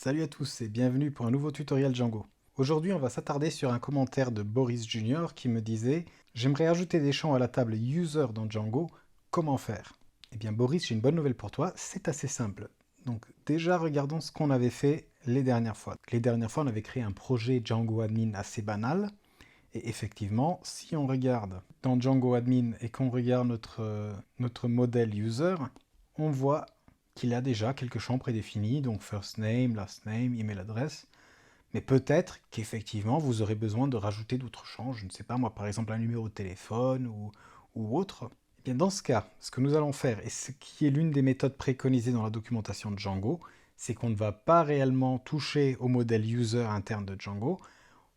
Salut à tous et bienvenue pour un nouveau tutoriel Django. Aujourd'hui, on va s'attarder sur un commentaire de Boris Junior qui me disait « J'aimerais ajouter des champs à la table user dans Django, comment faire ?» Eh bien Boris, j'ai une bonne nouvelle pour toi, c'est assez simple. Donc déjà, regardons ce qu'on avait fait les dernières fois. Les dernières fois, on avait créé un projet Django Admin assez banal. Et effectivement, si on regarde dans Django Admin et qu'on regarde notre modèle user, on voit qu'il a déjà quelques champs prédéfinis, donc first name, last name, email adresse. Mais peut-être qu'effectivement, vous aurez besoin de rajouter d'autres champs, je ne sais pas moi, par exemple un numéro de téléphone ou autre. Eh bien, dans ce cas, ce que nous allons faire, et ce qui est l'une des méthodes préconisées dans la documentation de Django, c'est qu'on ne va pas réellement toucher au modèle user interne de Django.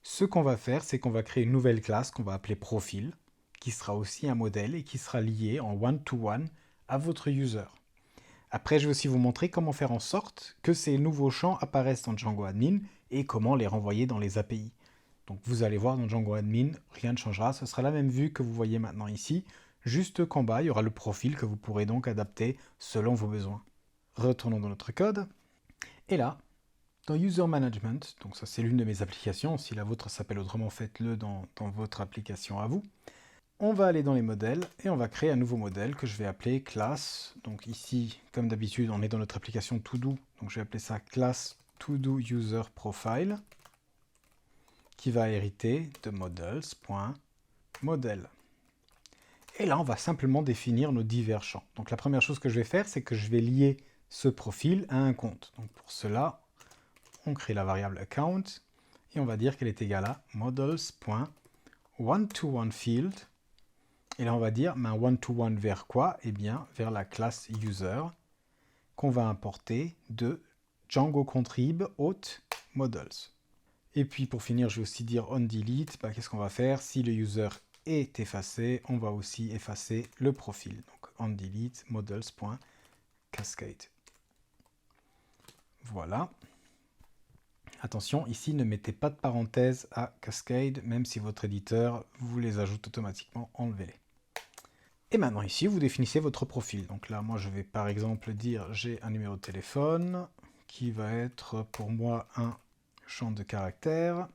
Ce qu'on va faire, c'est qu'on va créer une nouvelle classe qu'on va appeler profil, qui sera aussi un modèle et qui sera lié en one-to-one à votre user. Après, je vais aussi vous montrer comment faire en sorte que ces nouveaux champs apparaissent dans Django Admin et comment les renvoyer dans les API. Donc vous allez voir dans Django Admin, rien ne changera, ce sera la même vue que vous voyez maintenant ici, juste qu'en bas, il y aura le profil que vous pourrez donc adapter selon vos besoins. Retournons dans notre code, et là, dans User Management, donc ça c'est l'une de mes applications, si la vôtre s'appelle autrement, faites-le dans votre application à vous. On va aller dans les modèles et on va créer un nouveau modèle que je vais appeler class. Donc ici, comme d'habitude, on est dans notre application To-Do. Donc je vais appeler ça class To-Do User Profile qui va hériter de models.model. Et là, on va simplement définir nos divers champs. Donc la première chose que je vais faire, c'est que je vais lier ce profil à un compte. Donc pour cela, on crée la variable account et on va dire qu'elle est égale à models.one-to-one-field. Et là, on va dire un one-to-one vers quoi? Eh bien, vers la classe user qu'on va importer de Django contrib auth models. Et puis, pour finir, je vais aussi dire on delete. Qu'est-ce qu'on va faire? Si le user est effacé, on va aussi effacer le profil. Donc, on delete models.cascade. Voilà. Attention, ici, ne mettez pas de parenthèse à cascade, même si votre éditeur vous les ajoute automatiquement, enlevez-les. Et maintenant ici, vous définissez votre profil. Donc là, moi, je vais par exemple dire j'ai un numéro de téléphone qui va être pour moi un champ de caractères.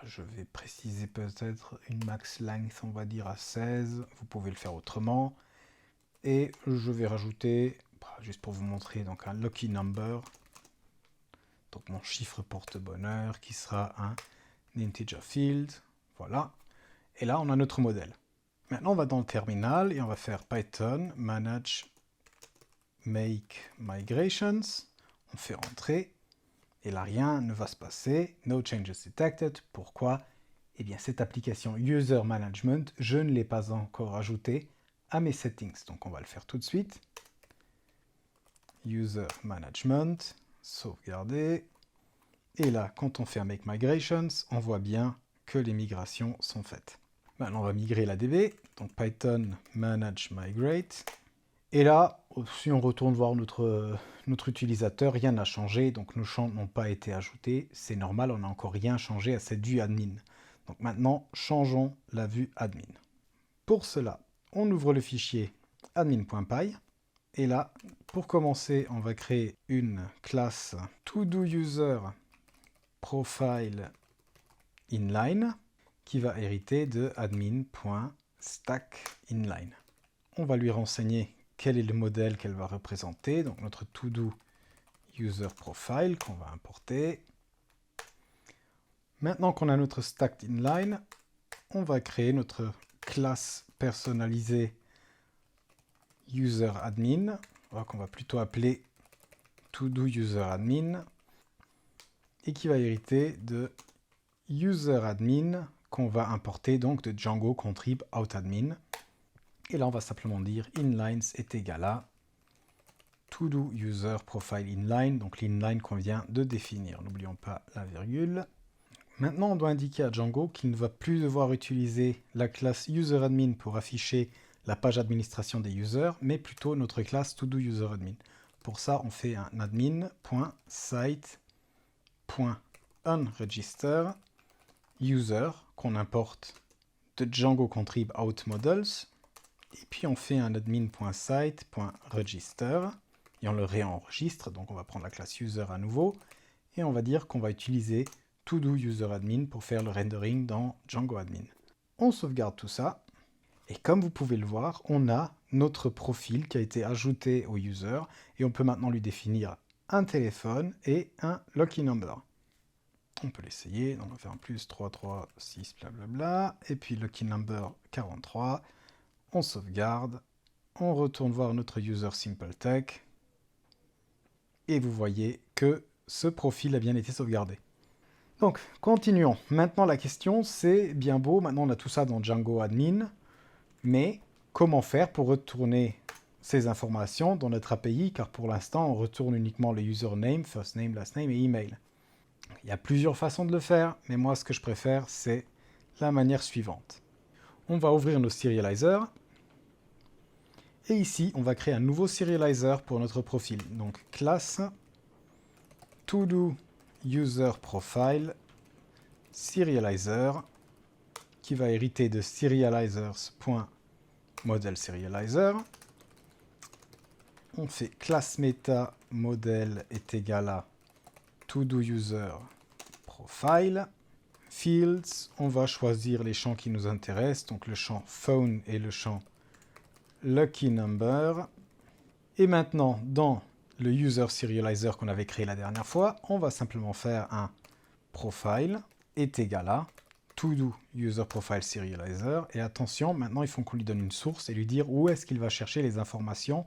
Je vais préciser peut-être une max length, on va dire à 16. Vous pouvez le faire autrement. Et je vais rajouter, juste pour vous montrer, donc un lucky number. Donc mon chiffre porte-bonheur qui sera un integer field. Voilà. Et là, on a notre modèle. Maintenant, on va dans le terminal et on va faire Python manage make migrations. On fait entrer et là, rien ne va se passer. No changes detected. Pourquoi? Eh bien, cette application User Management, je ne l'ai pas encore ajoutée à mes settings. Donc, on va le faire tout de suite. User Management, sauvegarder. Et là, quand on fait un make migrations, on voit bien que les migrations sont faites. Maintenant, on va migrer la DB, donc Python manage migrate. Et là, si on retourne voir notre utilisateur, rien n'a changé, donc nos champs n'ont pas été ajoutés. C'est normal, on n'a encore rien changé à cette vue admin. Donc maintenant, changeons la vue admin. Pour cela, on ouvre le fichier admin.py. Et là, pour commencer, on va créer une classe ToDoUser profile inline qui va hériter de admin.stackInline. On va lui renseigner quel est le modèle qu'elle va représenter, donc notre to-do user profile qu'on va importer. Maintenant qu'on a notre stacked inline, on va créer notre classe personnalisée user admin, qu'on va plutôt appeler to-do user admin, et qui va hériter de user admin qu'on va importer donc de Django contrib outAdmin. Et là, on va simplement dire inlines est égal à to-do user profile inline, donc l'inline qu'on vient de définir. N'oublions pas la virgule. Maintenant, on doit indiquer à Django qu'il ne va plus devoir utiliser la classe userAdmin pour afficher la page administration des users, mais plutôt notre classe to-do userAdmin. Pour ça, on fait un admin.site.unregister user qu'on importe de Django contrib out models. Et puis on fait un admin.site.register et on le réenregistre. Donc on va prendre la classe user à nouveau et on va dire qu'on va utiliser toDoUserAdmin pour faire le rendering dans Django Admin. On sauvegarde tout ça et comme vous pouvez le voir, on a notre profil qui a été ajouté au user et on peut maintenant lui définir un téléphone et un lucky number. On peut l'essayer, donc on va faire un plus 336 blablabla, et puis lucky number 43, on sauvegarde, on retourne voir notre user SimpleTech, et vous voyez que ce profil a bien été sauvegardé. Donc, continuons. Maintenant, la question, c'est bien beau, maintenant on a tout ça dans Django Admin, mais comment faire pour retourner ces informations dans notre API, car pour l'instant, on retourne uniquement le username, first name, last name et email. Il y a plusieurs façons de le faire, mais moi, ce que je préfère, c'est la manière suivante. On va ouvrir nos serializers, et ici, on va créer un nouveau serializer pour notre profil. Donc, classe toDoUserProfile serializer, qui va hériter de serializers.modelSerializer. On fait classe meta model est égal à toDoUserProfile. Fields, on va choisir les champs qui nous intéressent, donc le champ phone et le champ lucky number. Et maintenant, dans le user serializer qu'on avait créé la dernière fois, on va simplement faire un profile est égal à toDoUserProfile serializer. Et attention, maintenant il faut qu'on lui donne une source et lui dire où est-ce qu'il va chercher les informations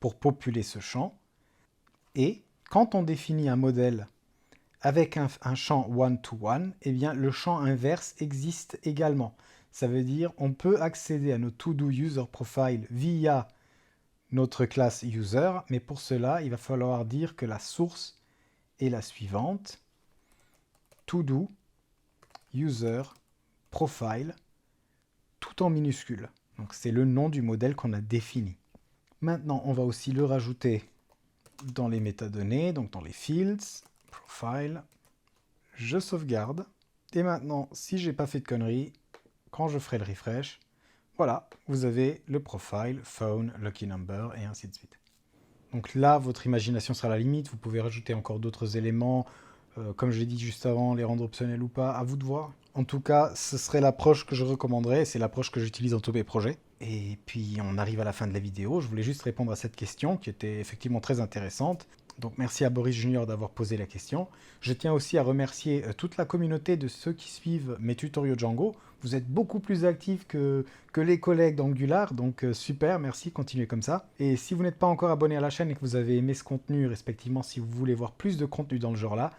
pour populer ce champ. Et quand on définit un modèle avec un champ one-to-one, eh bien le champ inverse existe également. Ça veut dire on peut accéder à notre toDoUserProfile via notre classe user, mais pour cela, il va falloir dire que la source est la suivante, toDoUserProfile, tout en minuscule. Donc c'est le nom du modèle qu'on a défini. Maintenant, on va aussi le rajouter dans les métadonnées, donc dans les fields, profile, je sauvegarde, et maintenant, si j'ai pas fait de conneries, quand je ferai le refresh, voilà, vous avez le profile, phone, lucky number, et ainsi de suite. Donc là, votre imagination sera la limite, vous pouvez rajouter encore d'autres éléments, comme je l'ai dit juste avant, les rendre optionnels ou pas, à vous de voir. En tout cas, ce serait l'approche que je recommanderais, c'est l'approche que j'utilise dans tous mes projets. Et puis on arrive à la fin de la vidéo, je voulais juste répondre à cette question qui était effectivement très intéressante. Donc merci à Boris Junior d'avoir posé la question. Je tiens aussi à remercier toute la communauté de ceux qui suivent mes tutoriaux Django. Vous êtes beaucoup plus actifs que les collègues d'Angular, donc super, merci, continuez comme ça. Et si vous n'êtes pas encore abonné à la chaîne et que vous avez aimé ce contenu, respectivement si vous voulez voir plus de contenu dans le genre là,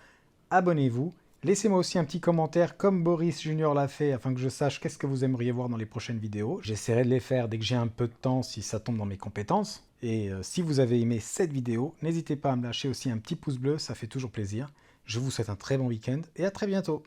abonnez-vous. Laissez-moi aussi un petit commentaire comme Boris Junior l'a fait afin que je sache qu'est-ce que vous aimeriez voir dans les prochaines vidéos. J'essaierai de les faire dès que j'ai un peu de temps si ça tombe dans mes compétences. Et si vous avez aimé cette vidéo, n'hésitez pas à me lâcher aussi un petit pouce bleu, ça fait toujours plaisir. Je vous souhaite un très bon week-end et à très bientôt.